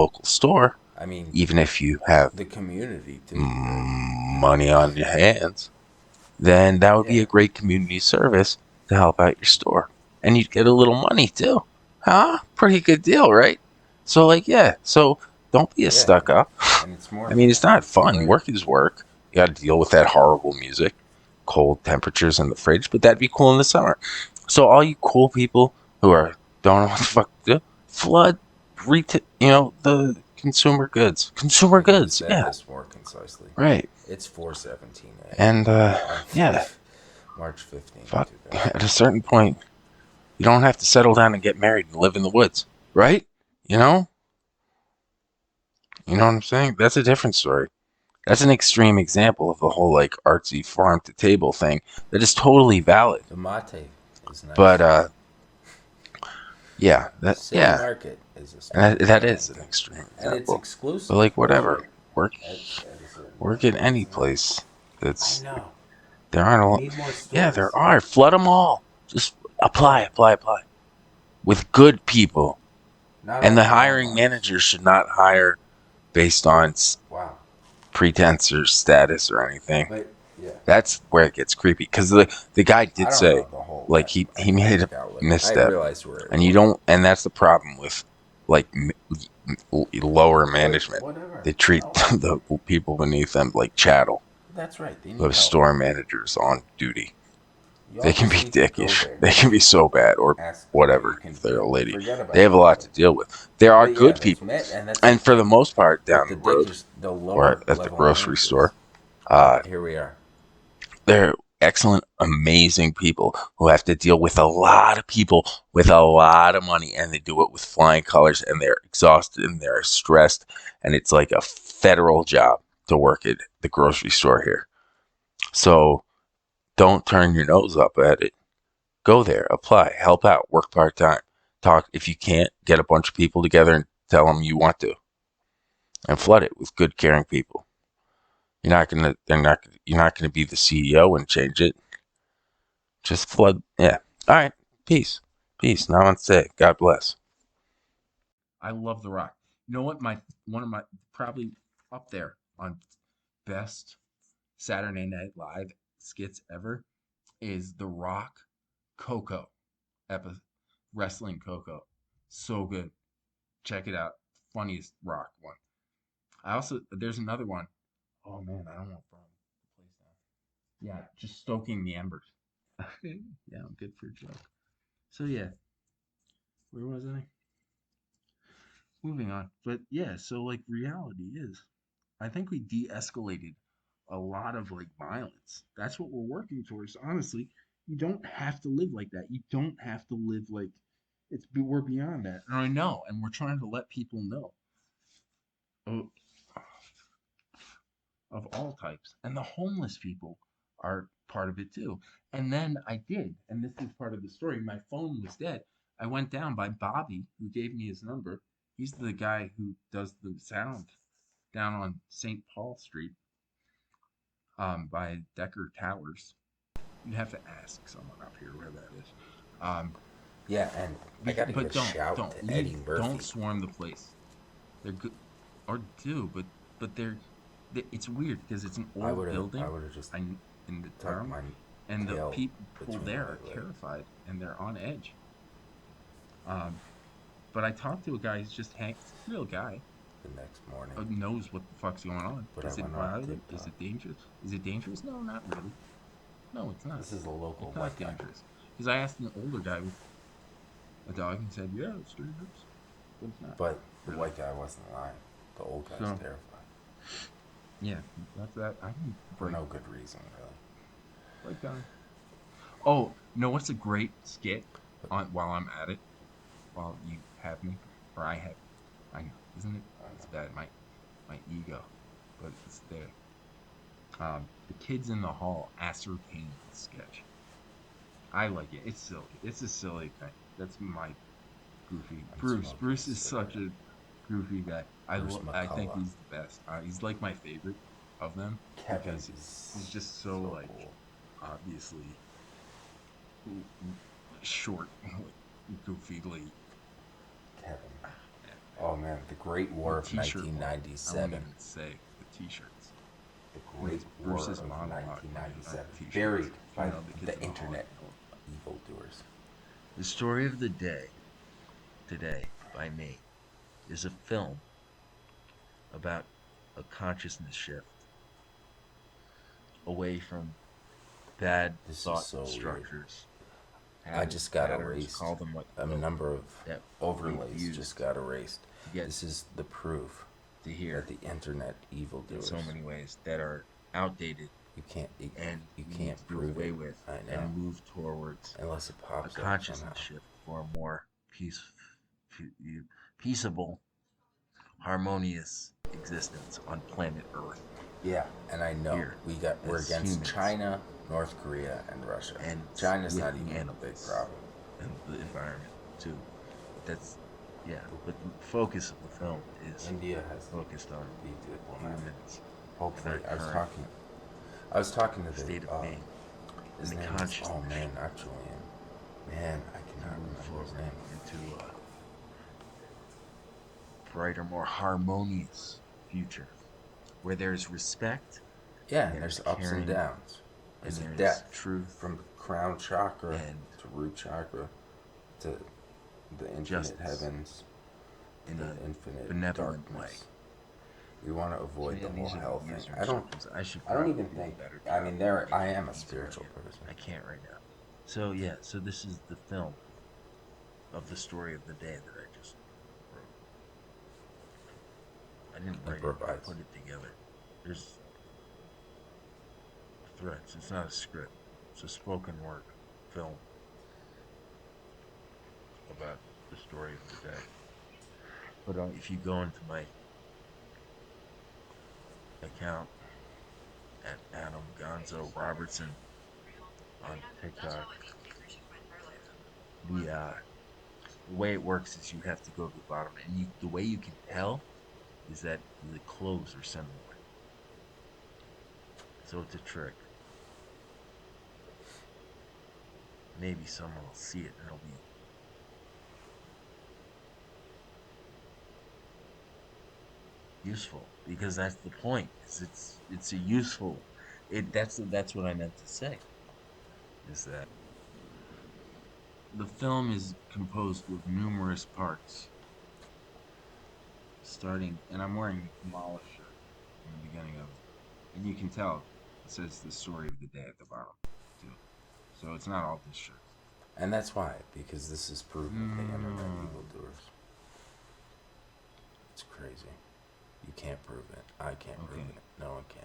local store, I mean, even if you have the community too, right? money on your hands, then that would be Yeah. a great community service to help out your store. And you'd get a little money too. Huh? Pretty good deal, right? So, like, yeah. So, don't be a Yeah. stuck up. And it's more. I mean, it's not It's fun. right. Work is work. You got to deal with that horrible music, cold temperatures in the fridge, but that'd be cool in the summer. So, all you cool people who are don't know what the fuck to do, flood retail, the consumer goods. Consumer I could have goods, said yeah, this more concisely. right. It's 4:17 a.m. And, on yeah, March 15th, fuck. At a 2020. certain point, you don't have to settle down and get married and live in the woods, right? You know? You know what I'm saying? That's a different story. That's an extreme example of the whole like artsy farm to table thing that is totally valid. The mate is But nice too. yeah, City Market is a and special that brand is an too. extreme And it's example. But exclusive like too. whatever, work At a certain work point. at any Isn't it? place. I That's know. there aren't a We lot. need more Yeah, there stores. are. Flood them all. Just Yeah. apply with good people. Not And all the the wrong hiring ones. manager should not hire based on Wow. pretense or status or anything. But yeah. That's where it gets creepy because the guy I did don't say know the whole like he made a economic outlook. I misstep, realized where it and you was. don't, and that's the problem with like lower But management. whatever. They treat No. the people beneath them like chattel. That's right. They Who need have help. store managers on duty. Y'all They can be just need to go dickish. there They can be so bad, or ask what you whatever can if they're a do. lady. Forget They about have the a lot to other. deal with. There are But yeah, good that's people, met, and that's and for the okay. most part, But down the the road dickers, the or lower at the level grocery managers. store, uh, Here we are. they're excellent, amazing people who have to deal with a lot of people with a lot of money, and they do it with flying colors, and they're exhausted and they're stressed, and it's like a federal job to work at the grocery store here. So don't turn your nose up at it. Go there, apply, help out, work part time. Talk if you can't, get a bunch of people together and tell them you want to, and flood it with good, caring people. You're not gonna. They're not. You're not gonna be the CEO and change it. Just flood. Yeah. All right. Peace. Peace. Namaste. God bless. I love The Rock. You know what? One of my probably up there on best Saturday Night Live skits ever is The Rock Coco wrestling Coco. So good. Check it out. Funniest Rock one. I also there's another one. Oh man, I don't want to burn the place down. Yeah, just stoking the embers. Yeah, I'm good for a joke. So yeah, where was I? Moving on. But yeah, so like reality is, I think we de-escalated a lot of like violence. That's what we're working towards. Honestly, you don't have to live like that. You don't have to live like we're beyond that. And I know, and we're trying to let people know of, of all types. And the homeless people are part of it too. And then I did, and this is part of the story. My phone was dead. I went down by Bobby, who gave me his number. He's the guy who does the sound down on St. Paul Street, by Decker Towers. You'd have to ask someone up here where that is. Um, Yeah, and I gotta give a but shout don't to leave, Eddie don't Murphy. swarm the place. They're good, or do, but it's weird because it's an old I building would have just in the tucked town, my and the tail people between there my are legs. terrified and they're on edge. Um, but I talked to a guy who's just Hank's real guy, The next morning, knows what the fuck's going on. but I Is it went off violent? Is TikTok. it dangerous? Is it dangerous? No, not really. No, it's not. This is a local It's not white guy. dangerous. Because I asked an older guy with a dog and said, "Yeah, it's dangerous," but it's not But the really. white guy wasn't lying. The old guy's So terrified. yeah, that's that. I can For break no good reason, really. down. Oh no, what's a great skit But on while I'm at it? While you have me, or I have. I know, isn't it? I don't It's know. bad. My ego, but it's there. The kids in the hall ascertain sketch. I like it. It's silly. It's a silly thing. That's my goofy. I'm Bruce. smoking a Bruce is such cigarette. a goofy guy. Bruce I think McCullough. he's the best. He's like my favorite of them Kevin because he's is just so so like cool. obviously short, goofily. Kevin. Oh man, the Great War The of T-shirt one. I won't 1997. even say the T-shirts. The Great War Bruce's of monologue, not 1997. T-shirts. Buried You by know, the kids the in the hall. internet evildoers. The story of the day today by me is a film about a consciousness shift away from bad This is thought so weird. structures, I habits, just got patterns, erased. call them what A you will, number of that we've overlays just used got erased. to get This is the proof to that here the internet in evildoers. so many ways that are outdated You can't. and You we need can't to do prove away it. with I know. and move towards Unless it a pops up consciousness somehow. shift for a more peaceable, harmonious existence on planet Earth Yeah, and I know here we're as against humans China, North Korea, and Russia. and China's with not even a big animals problem. and the environment too. But that's yeah. But the focus of the film is India has to focused on be diplomatic. humans Hopefully, and our I was talking to the state of being his and the name is, consciousness oh man, not Julian. Man, I to cannot move remember his forward name. into a brighter, more harmonious future where there's respect, Yeah, and there's ups and caring, downs. and There's a there's depth truth from crown chakra and to root chakra to the infinite justice heavens to in the a infinite benevolent darkness. way. We want to So avoid yeah, the whole hell thing. these are I don't. instructions. I should I don't probably even do a think. better I job mean, of I making am a these spiritual right. person. I can't right now. So yeah, so this is the film of the story of the day that I just wrote. I didn't write it, I Improvised. put it together. There's threats. It's not a script. It's a spoken word film about the story of the day. But if you go into my account at Adam Gonzo Robertson on TikTok, the way it works is you have to go to the bottom, and the way you can tell is that the clothes are similar. So it's a trick. Maybe someone will see it and it'll be useful because that's the point. It's a useful. That's what I meant to say. Is that the film is composed of numerous parts, starting, and I'm wearing the Kamala shirt in the beginning of it, and you can tell it says the story of the day at the bottom too. So it's not all this shirt. And that's why, because this is proof of the internet evildoers. It's crazy. You can't prove it. I can't prove it. No one can.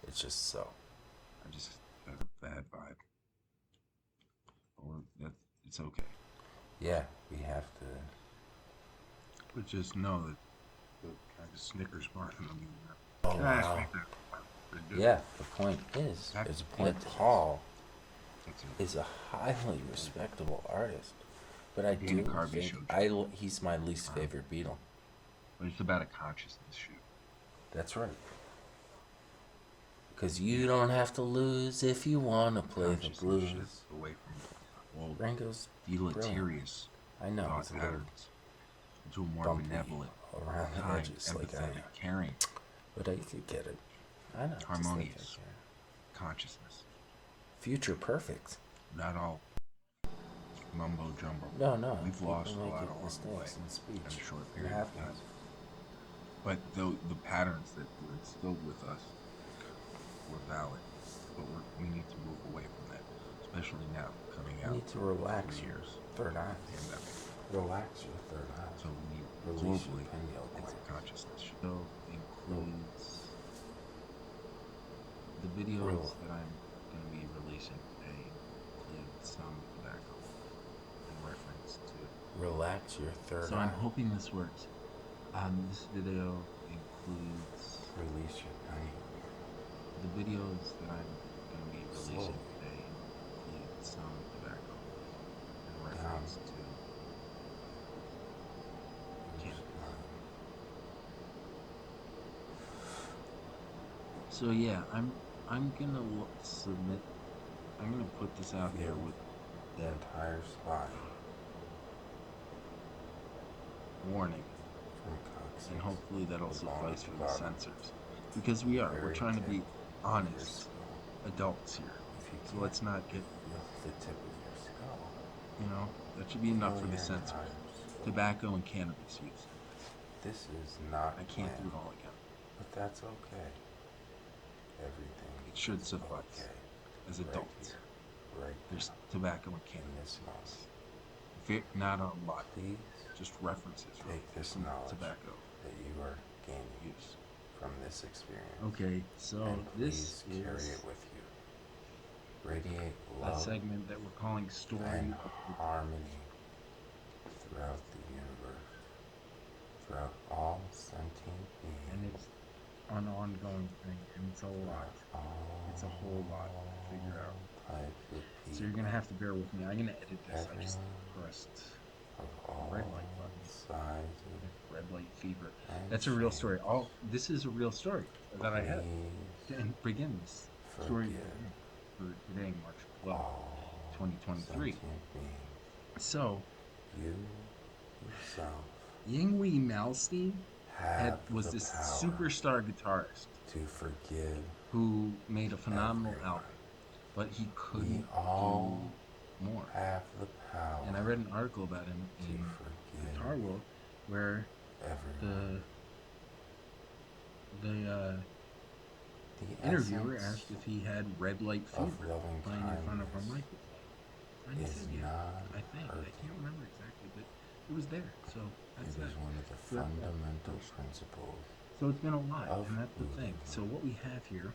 It's just so. I just got a bad vibe. Or that it's okay. Yeah, we have to. But just know that the kind of Snickers bar in the meeting. Oh, wow. Yeah, the point is Point Hall is a highly respectable artist. But I do think he's my least favorite Beatle. But it's about a consciousness shoot. That's right. Because you don't have to lose if you want to play the blues. Away from old Ringo's deleterious thought patterns into a more benevolent, around the kind, edges, like I am. caring, But I could get it. I know. harmonious consciousness. Future perfect. Not all mumbo jumbo. No. We've lost a lot of mistakes in speech in a short period of time. happens. But the patterns that were instilled with us were valid. But we need to move away from that, especially now coming out. You need to relax years. your third eye. Pandemic. Relax your third eye. So we need Release your globally pineal it's gland. a consciousness. So includes the videos that I'm going to be releasing today include some tobacco in reference to. Relax your third So eye. I'm hoping this works. This video includes Release your pineal. the videos that I'm going to be releasing today include some tobacco in reference to cannabis. So yeah, I'm gonna submit. I'm gonna put this out there with the entire spine. warning. accents. and hopefully that'll Belong suffice at for the the bottom. censors. Because we are. We're Very trying to tip be of your honest skull. adults here. If you So can't let's not get, feel the tip of your skull, that should be enough feel for the your censors. entire soul. Tobacco and cannabis use. This is not I can't do planned, it all again. but that's okay. Everything It should is suffice. okay. As Right adults, here, right there's now, tobacco and in cannabis. this moment. Not a lot, Please just references. take this Some knowledge tobacco that you are gaining use. from this experience. Okay, so And this please carry is it with you. Radiate a love segment that we're calling Story and of the harmony throughout the universe, throughout all sentient beings, and it's an ongoing thing, and it's a lot. It's a whole lot to figure out. Types of So you're gonna have to bear with me. I'm gonna edit this. I just Everyone pressed of the all red light button. sizes Red light fever. and That's a real shapes. story. This is a real story that I had. Please And begin this story forgive for today, March 12th, all 2023. sentient beings. So, You yourself Yngwie Malmsteen have was the this power superstar guitarist to forgive who made a phenomenal everyone. album, but he We couldn't all do more. have the power And I read an article about him to in forgive Guitar World where everyone. the The interviewer essence asked if he had red light of fever loving playing in front of a kindness microphone. And he is said, yeah, not I think. I hurting. can't remember exactly, but it was there. So that's It that. is one of the So that's that. fundamental principles So it's been a lot, of and that's the thing. Buddhism. So what we have here,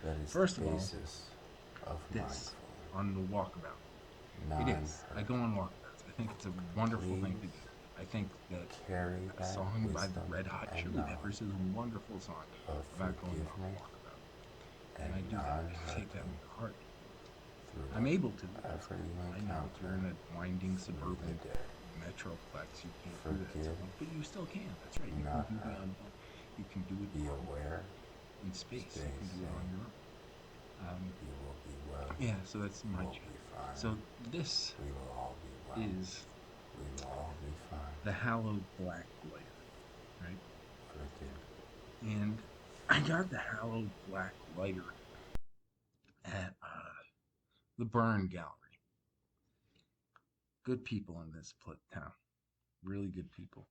that is first the of all, basis of this mindfulness. on the walkabout. It is. I go on walkabouts. I think it's a wonderful thing to do. I think that Carry a that song by the wisdom Red Hot and Chili knowledge Peppers is a wonderful song of about going on a forgiveness walkabout. And I do that. I take that non-hurting to heart. through I'm able to. whatever you I know if encounter you're in a winding through suburban the day. metroplex, you can't do that. Forgive, But you still can. That's right. You can not do the hurt. unbound. You can do it Be aware, in space. stay You can do it on safe. your own. You will be well. Yeah, so that's my We'll job. be fine. So this We will all be well. is We will all be fine. the hallowed black lighter, right? Forgive. And I got the hallowed black lighter at the Burn Gallery. Good people in this town. Really good people.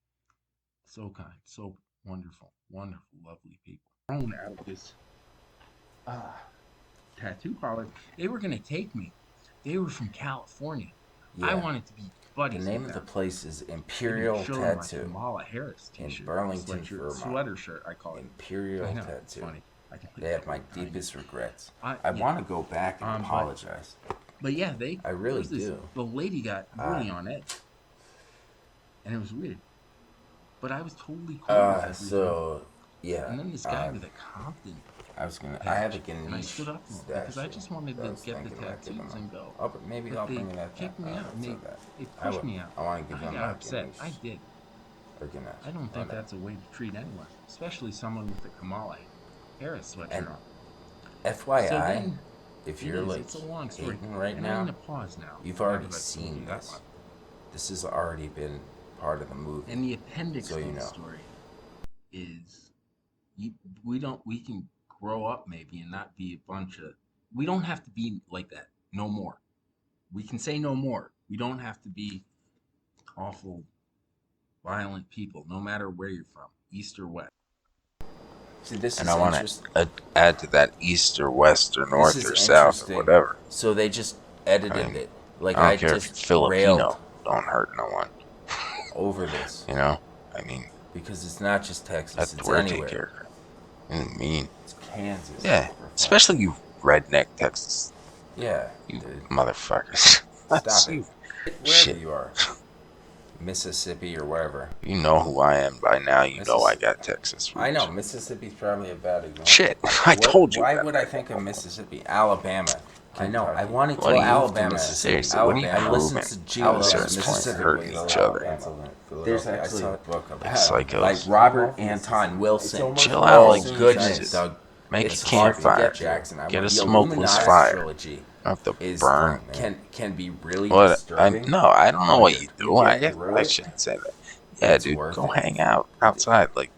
So kind, so wonderful, wonderful, lovely people. Thrown out of this tattoo parlor. They were going to take me. They were from California. I wanted to be The buddies name with of the them. place is They Imperial showed my Tattoo. Kamala Harris in t-shirt, Burlington, sweatshirt, Vermont. sweater shirt, I call it. Imperial I know, it's Tattoo. funny. I can They have my I know. deepest regrets. I- I yeah. want to go back and But- apologize. But yeah, I really there was do. The lady got really on edge, and it was weird. But I was totally cool with everything. So yeah. And then this guy with a Compton I was gonna. I patch, have a and I Ganesh stood up to him statue. because I just wanted that I to was get the thinking about giving tattoos him. and go. Oh, but maybe But I'll they bring that kicked me out. I'll They say that. pushed me out. I want to give I him got my upset. Ganesh. I did. Or Ganesh. I don't think whatever. that's a way to treat anyone, especially someone with a Kamala Harris sweatshirt And on. FYI, So then, if it you're is, like it's a long story. hating right and now, I'm gonna pause now. you've already because I've told seen you that this. much. This has already been part of the movie. And the appendix So to you the know. story is we can grow up maybe and not be a bunch of we don't have to be like that no more. We can say no more. We don't have to be awful, violent people, no matter where you're from, east or west. See, this And is I want interesting. to add to that east or west or This north is or south interesting. or whatever. So they just edited I mean, it. Like I I don't care if just you're Filipino. railed Don't hurt no one. over this You know? I mean, because it's not just Texas. that's It's where I take anywhere. care. I mean, It's Kansas. yeah, for fuck's especially you redneck Texas, Yeah, you dude. motherfuckers. Stop you, it. Wherever shit. you are. Mississippi or wherever. You know who I am by now. You know I Mississippi. got Texas roots. I know, Mississippi's probably a bad example. Shit, I told you. Why that. would I think of Mississippi? Alabama. I know, I Kentucky. wanted to What go are you Alabama. doing? Seriously, what are you Alabama. I listened proving? to Out Geologists there at this point, specifically. hurting each other. There's actually a book about Psychos. like Robert Anton Wilson. Chill out, Oh like, goodness, just Doug. Make It's a hard to campfire. get, Jackson. Get a The smokeless Illuminati fire. trilogy Not the is burn. can be really What? disturbing. No, I don't know what you You do. get through I it. shouldn't say that. Yeah, it's dude, worth go it. hang out outside. Like,